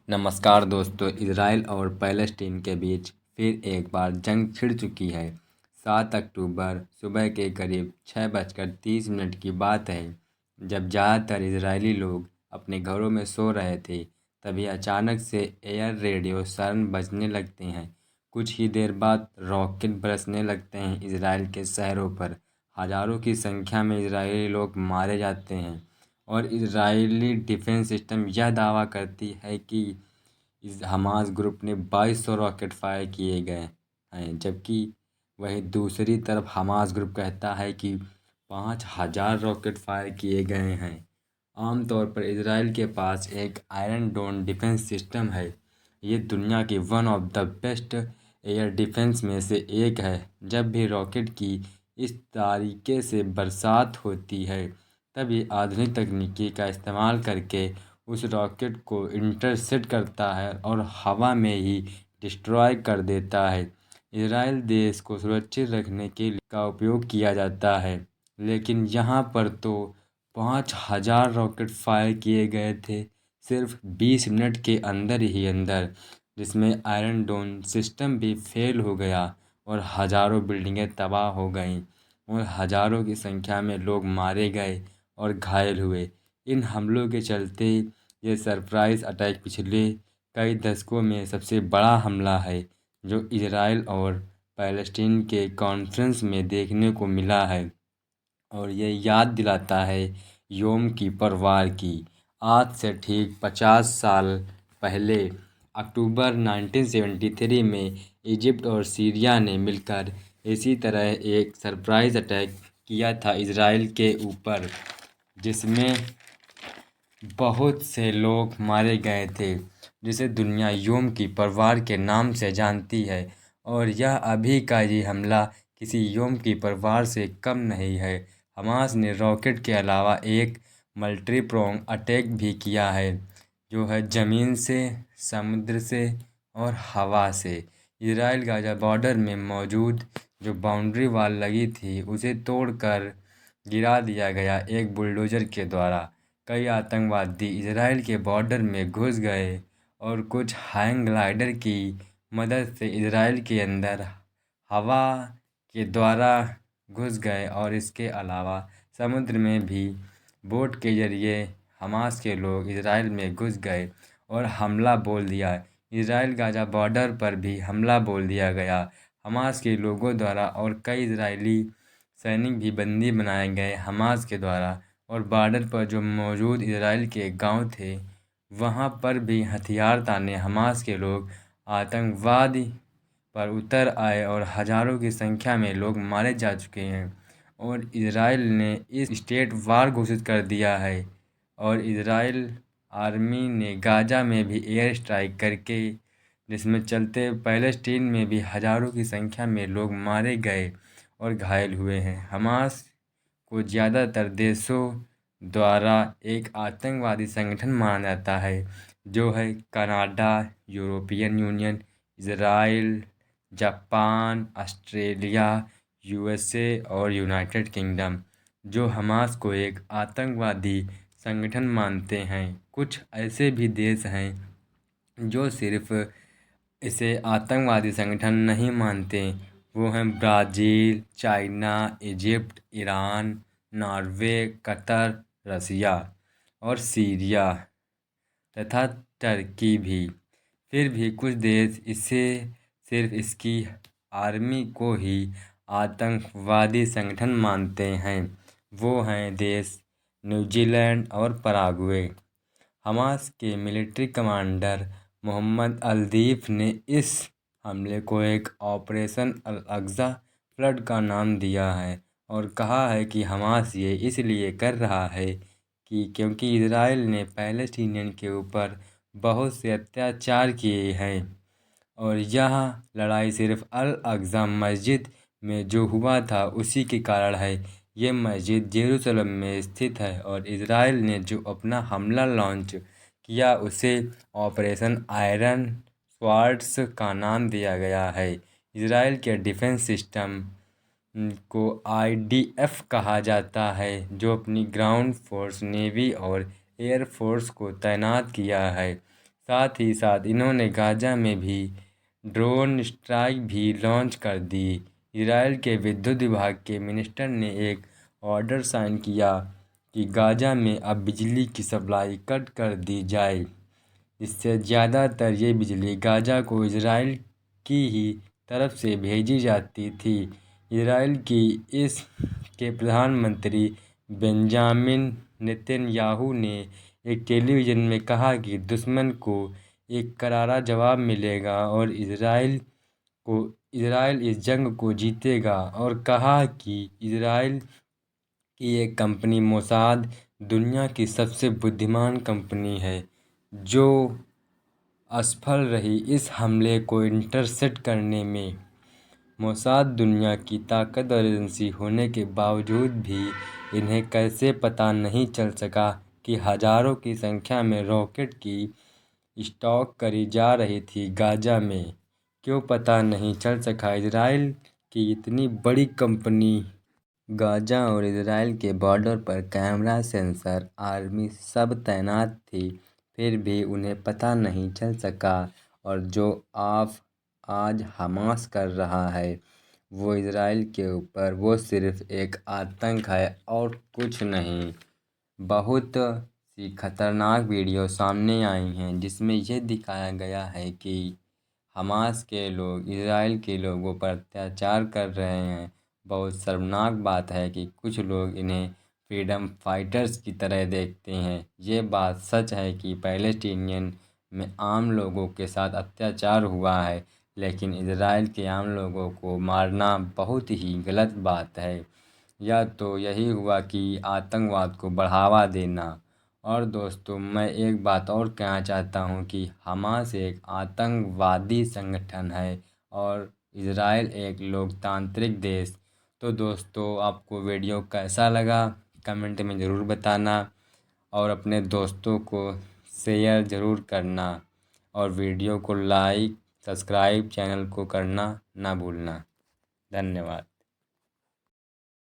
नमस्कार दोस्तों, इजराइल और पैलेस्टीन के बीच फिर एक बार जंग छिड़ चुकी है। 7 अक्टूबर सुबह के करीब 6:30 की बात है, जब ज़्यादातर इजरायली लोग अपने घरों में सो रहे थे। तभी अचानक से एयर रेडियो सायरन बजने लगते हैं। कुछ ही देर बाद रॉकेट बरसने लगते हैं इजराइल के शहरों पर। हज़ारों की संख्या में इजरायली लोग मारे जाते हैं और इजरायली डिफेंस सिस्टम यह दावा करती है कि इस हमास ग्रुप ने 2200 रॉकेट फायर किए गए हैं, जबकि वहीं दूसरी तरफ हमास ग्रुप कहता है कि 5000 रॉकेट फायर किए गए हैं। आमतौर पर इजराइल के पास एक आयरन डोम डिफेंस सिस्टम है। ये दुनिया की one of the best air defence में से एक है। जब भी रॉकेट की इस तरीके से बरसात होती है, तब ये आधुनिक तकनीकी का इस्तेमाल करके उस रॉकेट को इंटरसेप्ट करता है और हवा में ही डिस्ट्रॉय कर देता है। इजराइल देश को सुरक्षित रखने के लिए का उपयोग किया जाता है, लेकिन यहाँ पर तो 5000 रॉकेट फायर किए गए थे सिर्फ 20 मिनट के अंदर ही अंदर, जिसमें आयरन डोम सिस्टम भी फेल हो गया और हज़ारों बिल्डिंगें तबाह हो गईं और हज़ारों की संख्या में लोग मारे गए और घायल हुए। इन हमलों के चलते ये सरप्राइज़ अटैक पिछले कई दशकों में सबसे बड़ा हमला है जो इजराइल और पैलेस्टीन के कॉन्फ्रेंस में देखने को मिला है, और ये याद दिलाता है योम किपर वार की। आज से ठीक 50 साल पहले अक्टूबर 1973 में इजिप्ट और सीरिया ने मिलकर इसी तरह एक सरप्राइज़ अटैक किया था इजराइल के ऊपर, जिसमें बहुत से लोग मारे गए थे, जिसे दुनिया योम की परवार के नाम से जानती है। और यह अभी का ये हमला किसी योम की परवार से कम नहीं है। हमास ने रॉकेट के अलावा एक मल्टी प्रोंग अटैक भी किया है, जो है ज़मीन से, समुद्र से और हवा से। इजराइल गाज़ा बॉर्डर में मौजूद जो बाउंड्री वॉल लगी थी, उसे तोड़कर गिरा दिया गया एक बुलडोज़र के द्वारा। कई आतंकवादी इजराइल के बॉर्डर में घुस गए और कुछ हैंग ग्लाइडर की मदद से इजराइल के अंदर हवा के द्वारा घुस गए, और इसके अलावा समुद्र में भी बोट के जरिए हमास के लोग इजराइल में घुस गए और हमला बोल दिया। इजराइल गाज़ा बॉर्डर पर भी हमला बोल दिया गया हमास के लोगों द्वारा, और कई इजरायली सैनिक भी बंदी बनाए गए हमास के द्वारा। और बॉर्डर पर जो मौजूद इजराइल के गांव थे, वहां पर भी हथियार ताने हमास के लोग आतंकवादी पर उतर आए और हज़ारों की संख्या में लोग मारे जा चुके हैं। और इजराइल ने इस स्टेट वार घोषित कर दिया है, और इजराइल आर्मी ने गाज़ा में भी एयर स्ट्राइक करके, जिसमें चलते पैलेस्टीन में भी हज़ारों की संख्या में लोग मारे गए और घायल हुए हैं। हमास को ज़्यादातर देशों द्वारा एक आतंकवादी संगठन माना जाता है, जो है Canada, European union, Israel, Japan, Australia, USA और यूनाइटेड किंगडम, जो हमास को एक आतंकवादी संगठन मानते हैं। कुछ ऐसे भी देश हैं जो सिर्फ इसे आतंकवादी संगठन नहीं मानते। वो हैं Brazil, China, Egypt, Iran, Norway, Qatar, Russia और सीरिया तथा टर्की भी। फिर भी कुछ देश इसे सिर्फ इसकी आर्मी को ही आतंकवादी संगठन मानते हैं। वो हैं देश न्यूजीलैंड और पराग्वे। हमास के मिलिट्री कमांडर मोहम्मद अल-दीफ ने इस हमले को एक ऑपरेशन अल-अक्सा फ्लड का नाम दिया है, और कहा है कि हमास ये इसलिए कर रहा है कि क्योंकि इजराइल ने पैलेस्टीनियन के ऊपर बहुत से अत्याचार किए हैं, और यह लड़ाई सिर्फ अल-अक्सा मस्जिद में जो हुआ था उसी के कारण है। ये मस्जिद जेरूसलम में स्थित है, और इजराइल ने जो अपना हमला लॉन्च किया उसे ऑपरेशन आयरन स्वॉर्ड्स का नाम दिया गया है। इजराइल के डिफेंस सिस्टम को आईडीएफ कहा जाता है, जो अपनी ग्राउंड फोर्स, नेवी और एयर फोर्स को तैनात किया है। साथ ही साथ इन्होंने गाजा में भी ड्रोन स्ट्राइक भी लॉन्च कर दी। इजराइल के विद्युत विभाग के मिनिस्टर ने एक ऑर्डर साइन किया कि गाजा में अब बिजली की सप्लाई कट कर दी जाए। इससे ज़्यादातर ये बिजली गाजा को इजराइल की ही तरफ से भेजी जाती थी। इजराइल की इस के प्रधानमंत्री बेंजामिन नेतन्याहू ने एक टेलीविज़न में कहा कि दुश्मन को एक करारा जवाब मिलेगा और इजराइल इस जंग को जीतेगा, और कहा कि इजराइल की एक कंपनी मोसाद दुनिया की सबसे बुद्धिमान कंपनी है जो असफल रही इस हमले को इंटरसेप्ट करने में। मोसाद दुनिया की ताकतवर एजेंसी होने के बावजूद भी इन्हें कैसे पता नहीं चल सका कि हज़ारों की संख्या में रॉकेट की स्टॉक करी जा रही थी गाजा में। क्यों पता नहीं चल सका? इजराइल की इतनी बड़ी कंपनी, गाजा और इजराइल के बॉर्डर पर कैमरा, सेंसर, आर्मी सब तैनात थी, फिर भी उन्हें पता नहीं चल सका। और जो आप आज हमास कर रहा है वो इजराइल के ऊपर, वो सिर्फ एक आतंक है और कुछ नहीं। बहुत सी खतरनाक वीडियो सामने आई हैं जिसमें यह दिखाया गया है कि हमास के लोग इजराइल के लोगों पर अत्याचार कर रहे हैं। बहुत शर्मनाक बात है कि कुछ लोग इन्हें फ्रीडम फाइटर्स की तरह देखते हैं। ये बात सच है कि पैलेस्टीनियन में आम लोगों के साथ अत्याचार हुआ है, लेकिन इजराइल के आम लोगों को मारना बहुत ही गलत बात है। या तो यही हुआ कि आतंकवाद को बढ़ावा देना। और दोस्तों, मैं एक बात और कहना चाहता हूँ कि हमास एक आतंकवादी संगठन है और इजराइल एक लोकतांत्रिक देश। तो दोस्तों, आपको वीडियो कैसा लगा कमेंट में ज़रूर बताना और अपने दोस्तों को शेयर ज़रूर करना और वीडियो को लाइक, सब्सक्राइब, चैनल को करना ना भूलना। धन्यवाद।